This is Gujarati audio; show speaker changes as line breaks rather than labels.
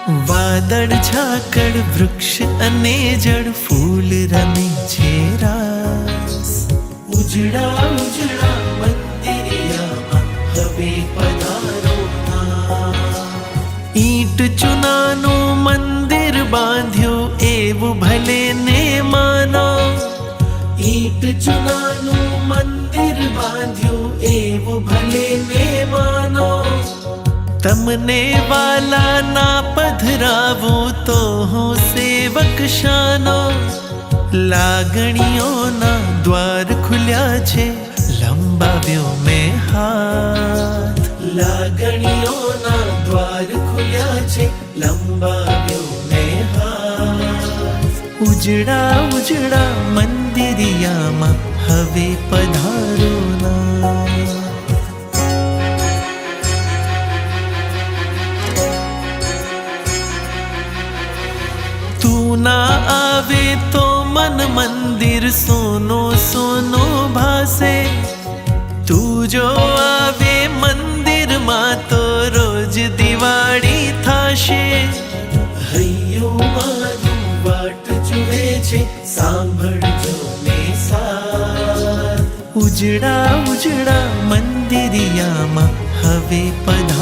વાદળ ઝાકળ વૃક્ષ અને જળ ફૂલ રમે છે રાસ. ઉજળા ઉજળા મંદિરિયામાં હવે પધારો ના. ઈંટ ચૂનાનું મંદિર બાંધ્યું એવું ભલે ને માનો. ઈંટ ચૂનાનું મંદિર બાંધ્યું એવું ભલે ને માનો. તમને વાલા ના પધરાવું તો હું સેવક શાનો. લાગણીઓના દ્વાર ખુલ્યા છે લંબાવ્યો મેં હાથ. લાગણીઓના દ્વાર ખુલ્યા છે લંબાવ્યો મેં હાથ. ઉજળા ઉજળા મંદિરિયામાં હવે પધારો ના. તું ના આવે તો મન મંદિર સોનો સોનો ભાસે. તું જો આવે મંદિરમાં તો રોજ દિવાળી થાશે. હૈયું મારું વાટ જુએ છે સાંભળજો ને સાથ. ઉજળા ઉજળા મંદિરિયામાં હવે પધારો.